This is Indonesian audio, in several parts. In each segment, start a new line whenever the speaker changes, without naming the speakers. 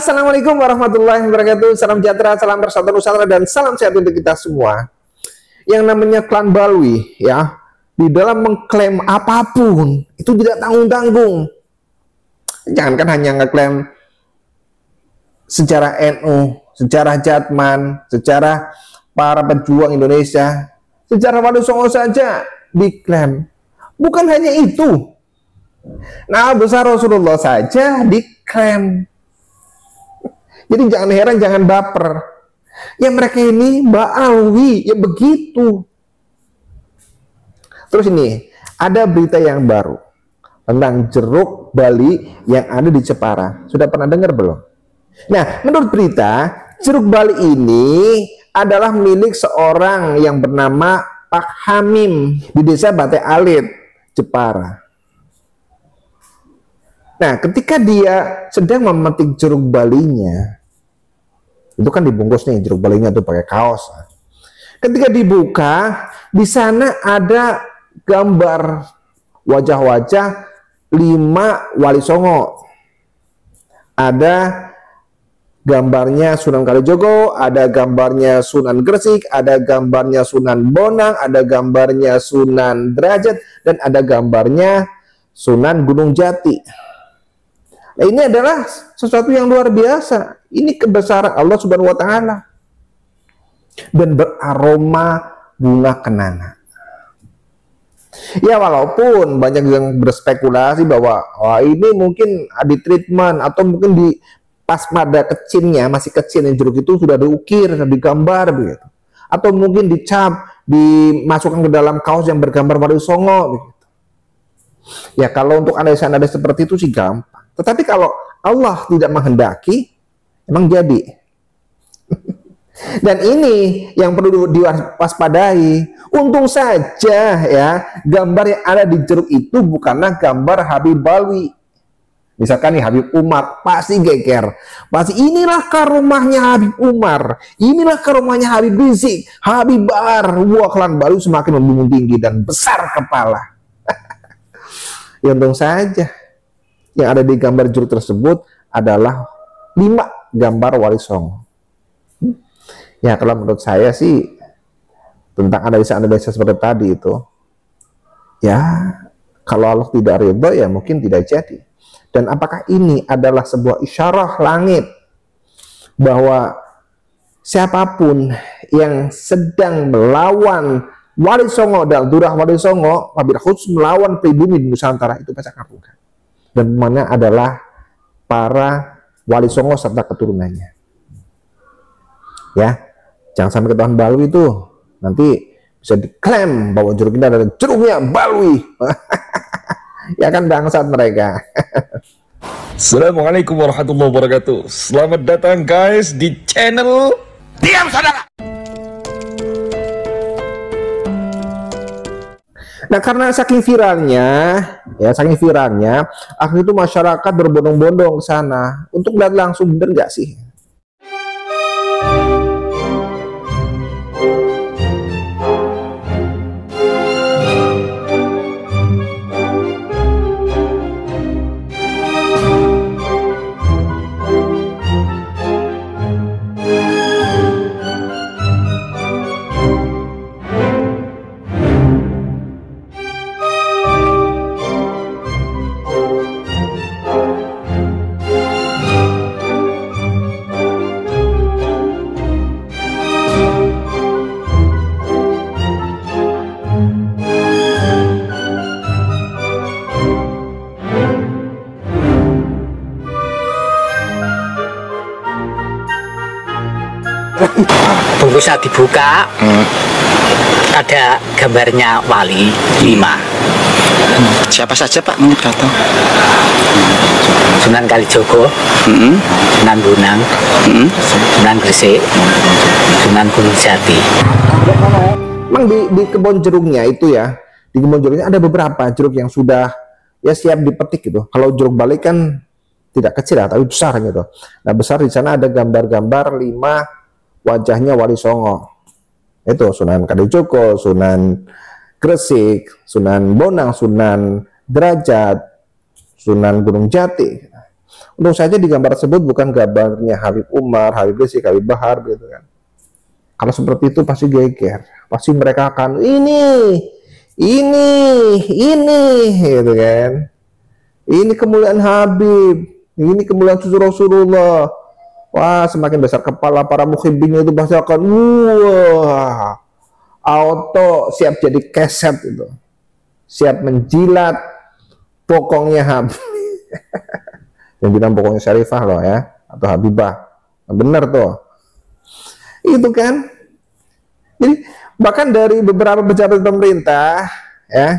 Assalamualaikum warahmatullahi wabarakatuh. Salam sejahtera, salam persatuan Nusantara, dan salam sehat untuk kita semua. Yang namanya klan Balwi, ya, di dalam mengklaim apapun itu tidak tanggung-tanggung. Jangankan hanya ngeklaim sejarah NU, sejarah Jatman, sejarah para pejuang Indonesia, sejarah Wali Songo saja diklaim. Bukan hanya itu, nama besar Rasulullah saja diklaim. Jadi jangan heran, jangan baper. Ya mereka ini Ba'alwi, ya begitu. Terus ini, ada berita yang baru tentang jeruk Bali yang ada di Jepara. Sudah pernah dengar belum? Nah, menurut berita, jeruk Bali ini adalah milik seorang yang bernama Pak Hamim di desa Bate Alit, Jepara. Nah, ketika dia sedang memetik jeruk balinya, itu kan dibungkus nih jeruk balinya tuh pakai kaos. Ketika dibuka, di sana ada gambar wajah-wajah 5 Wali Songo. Ada gambarnya Sunan Kalijogo, ada gambarnya Sunan Gresik, ada gambarnya Sunan Bonang, ada gambarnya Sunan Derajat, dan ada gambarnya Sunan Gunung Jati. Nah, ini adalah sesuatu yang luar biasa. Ini kebesaran Allah Subhanahu wa Ta'ala, dan beraroma bunga kenanga. Ya, walaupun banyak yang berspekulasi bahwa ini mungkin di treatment, atau mungkin di pas pada kecilnya, masih kecil yang jeruk itu sudah diukir, digambar begitu, atau mungkin dicap, dimasukkan ke dalam kaos yang bergambar Wali Songo begitu. Ya, kalau untuk analisa-analisa seperti itu sih gampang. Tetapi kalau Allah tidak menghendaki, emang jadi. Dan ini yang perlu diwaspadai. Untung saja ya, gambar yang ada di jeruk itu bukanlah gambar Habib Balwi. Misalkan nih Habib Umar, pasti geger. Pasti inilah rumahnya Habib Umar, inilah rumahnya Habib Rizik, Habib Bahar. Wah, klan Balwi semakin membumbung tinggi dan besar kepala. Ya, untung saja yang ada di gambar jeruk tersebut adalah 5 gambar Wali Songo. Ya, kalau menurut saya sih tentang analisa-analisa seperti tadi itu, ya kalau Allah tidak ridho ya mungkin tidak jadi. Dan apakah ini adalah sebuah isyarah langit bahwa siapapun yang sedang melawan Wali Songo dan Durah Wali Songo, wabil khusus melawan pribumi di Nusantara, itu pasti akan bukan. Dan mana adalah para Wali Songo serta keturunannya. Ya, jangan sampai ketahuan Balwi itu nanti bisa diklaim bahwa jeruk ini adalah jeruknya Balwi. Ya kan, bangsat mereka.
Assalamualaikum warahmatullahi wabarakatuh. Selamat datang guys di channel Diam Saudara.
Nah, karena saking viralnya, akhirnya itu masyarakat berbondong-bondong ke sana untuk lihat langsung, bener nggak sih?
Bungkusnya dibuka, ada gambarnya Wali 5.
Siapa saja Pak menurut kata?
Sunan Kalijogo, Sunan Bonang, Sunan Gresik, Sunan Gunung Jati.
Memang di kebun jeruknya itu ya, di kebun jeruknya ada beberapa jeruk yang sudah ya siap dipetik gitu. Kalau jeruk Bali kan tidak kecil ya, tapi besar gitu. Nah, besar di sana ada gambar-gambar 5 wajahnya Wali Songo. Itu Sunan Kalijogo, Sunan Gresik, Sunan Bonang, Sunan Derajat, Sunan Gunung Jati. Untung saja di gambar tersebut bukan gambarnya Habib Umar, Habib Rizik, Habib Bahar gitu kan. Kalau seperti itu pasti geger, pasti mereka akan ini gitu kan. Ini kemuliaan Habib, ini kemuliaan cucu Rasulullah. Wah, semakin besar kepala para muhibbinnya itu pasti akan wah, auto siap jadi keset itu, siap menjilat pokoknya Habib. Yang bilang pokoknya Syarifah loh ya, atau Habibah, bener tuh. Itu kan. Jadi bahkan dari beberapa pejabat pemerintah ya,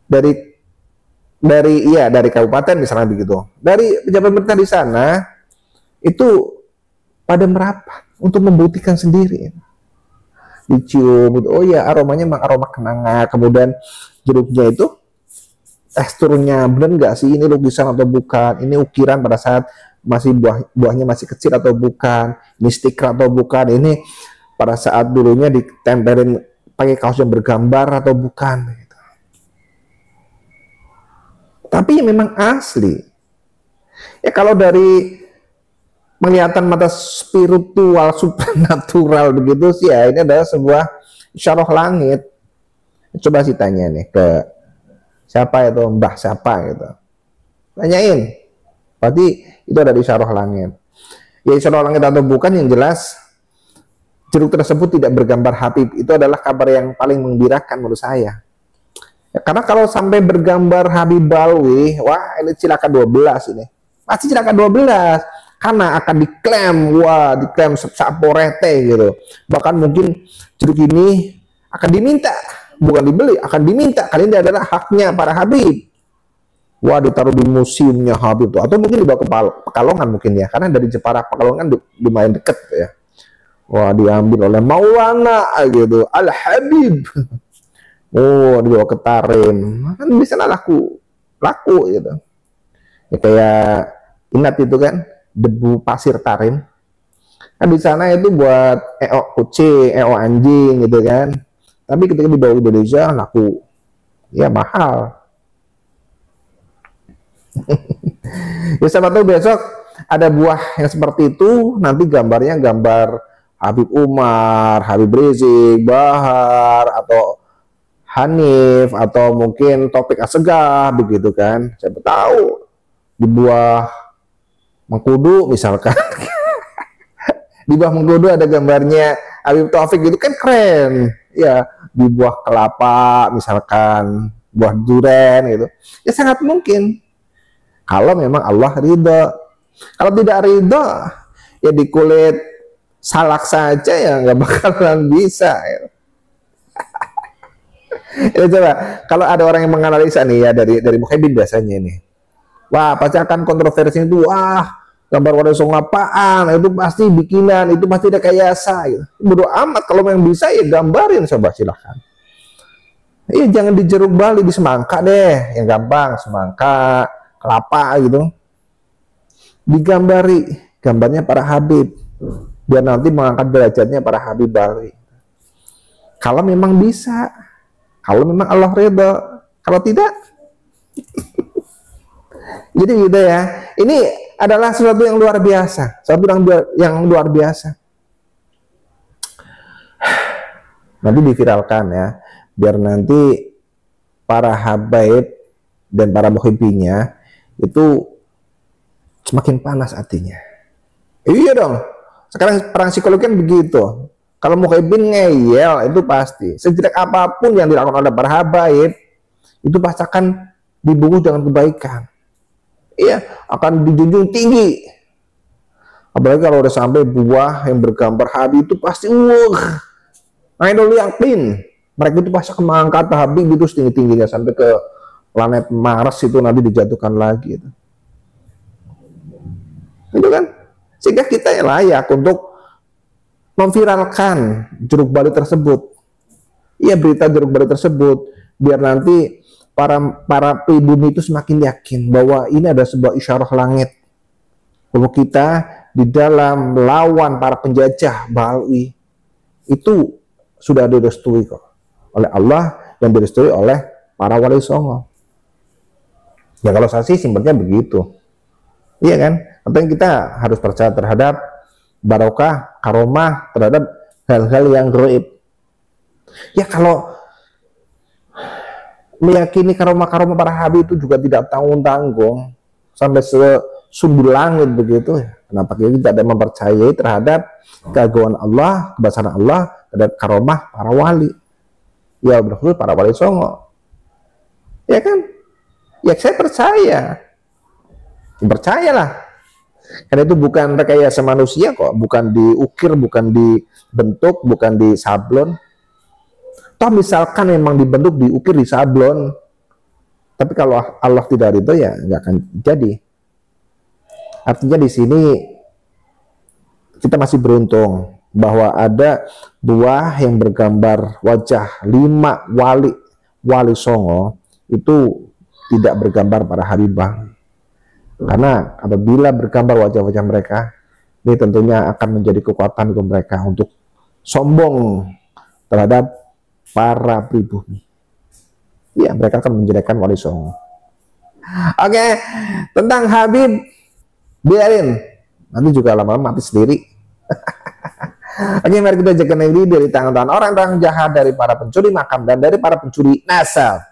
dari kabupaten misalnya begitu, dari pejabat pemerintah di sana itu pada merapat untuk membuktikan sendiri, dicium, oh ya aromanya memang aroma kenanga, kemudian jeruknya itu teksturnya bener nggak sih, ini lukisan atau bukan, ini ukiran pada saat masih buahnya masih kecil atau bukan, ini stiker atau bukan, ini pada saat dulunya ditempelin pakai kaos yang bergambar atau bukan gitu. Tapi memang asli ya. Kalau dari penglihatan mata spiritual supernatural begitu sih ya, ini adalah sebuah isyarah langit. Coba sih tanya nih ke siapa itu, mbah siapa gitu, tanyain, berarti itu ada di isyarah langit. Ya isyarah langit atau bukan, yang jelas jeruk tersebut tidak bergambar Habib. Itu adalah kabar yang paling menggembirakan menurut saya ya, karena kalau sampai bergambar Habib Balwi, wah ini cilaka 12, ini pasti cilaka 12, karena akan diklaim, wah diklaim saporete gitu. Bahkan mungkin jeruk ini akan diminta, bukan dibeli, akan diminta, kali ini adalah haknya para Habib. Wah, ditaruh di museumnya Habib tuh, atau mungkin dibawa ke Pekalongan mungkin ya, karena dari Jepara Pekalongan lumayan deket ya. Wah, diambil oleh Maulana gitu, Al Habib. Oh, dibawa ke Tarim, kan bisa laku gitu. Ya, kayak ingat itu kan, debu pasir Tarim. Kan di sana itu buat EO kucing, EO anjing gitu kan. Tapi ketika dibawa ke Indonesia laku, ya mahal. Ya siapa tahu besok ada buah yang seperti itu, nanti gambarnya gambar Habib Umar, Habib Rizik, Bahar, atau Hanif, atau mungkin Taufik Assegaf begitu kan. Siapa tahu di buah mengkudu misalkan. Di buah mengkudu ada gambarnya Habib Taufik gitu kan, keren. Ya, di buah kelapa misalkan, buah durian gitu, ya sangat mungkin kalau memang Allah ridho. Kalau tidak ridho ya di kulit salak saja ya nggak bakalan bisa ya. Ya coba kalau ada orang yang menganalisa nih ya, dari muhibbin biasanya ini, wah pasti akan kontroversi itu, wah gambar Wali Songo apaan, itu pasti bikinan, itu pasti ada kayasa gitu. Bodo amat, kalau yang bisa ya gambarin, coba silahkan. Iya, jangan di jeruk Bali, di semangka deh, yang gampang, semangka, kelapa gitu. Digambari, gambarnya para Habib, biar nanti mengangkat derajatnya para Habib Bali. Kalau memang bisa, kalau memang Allah ridho, kalau tidak, jadi gitu ya. Ini adalah sesuatu yang luar biasa, sesuatu yang luar biasa. Nanti diviralkan ya, biar nanti para habaib dan para muhibbinya itu semakin panas hatinya. Iya dong, sekarang perang psikologi kan begitu. Kalau muhibbin ngeyel itu pasti, sejelek apapun yang dilakukan oleh para habaib itu pasti akan dibungkus dengan kebaikan. Iya, akan dijunjung tinggi. Apalagi kalau udah sampai buah yang bergambar Habib itu pasti idol yakin. Mereka itu pasti akan mengangkat Habib itu setinggi-tingginya sampai ke planet Mars, itu nanti dijatuhkan lagi itu. Itu kan, sehingga kita yang layak untuk memviralkan jeruk Bali tersebut. Iya, berita jeruk Bali tersebut, biar nanti para pribumi itu semakin yakin bahwa ini ada sebuah isyarah langit, bahwa kita di dalam melawan para penjajah Bali itu sudah direstui kok oleh Allah dan direstui oleh para wali songo. Ya kalau saya sih simpelnya begitu. Iya kan? Artinya kita harus percaya terhadap barokah, karomah, terhadap hal-hal yang gaib. Ya kalau meyakini karomah-karomah para habib itu juga tidak tanggung-tanggung sampai sesumber langit begitu, kenapa kita tidak mempercayai terhadap keagungan Allah, kebesaran Allah, terhadap karomah para wali, ya berkhusus para wali songo, ya kan? Ya saya percayalah, karena itu bukan rekayasa manusia kok, bukan diukir, bukan dibentuk, bukan disablon. Toh misalkan memang dibentuk, diukir, disablon, tapi kalau Allah tidak ridho ya nggak akan jadi. Artinya di sini kita masih beruntung bahwa ada buah yang bergambar wajah 5 wali songo itu tidak bergambar para habibah. Karena apabila bergambar wajah-wajah mereka, ini tentunya akan menjadi kekuatan untuk mereka untuk sombong terhadap para pribumi. Ya, mereka akan menjadikan wali songo. Oke, tentang Habib biarin, nanti juga lama-lama mati sendiri. Oke, mari kita jaga diri dari tangan-tangan orang-orang jahat, dari para pencuri makam dan dari para pencuri nasab.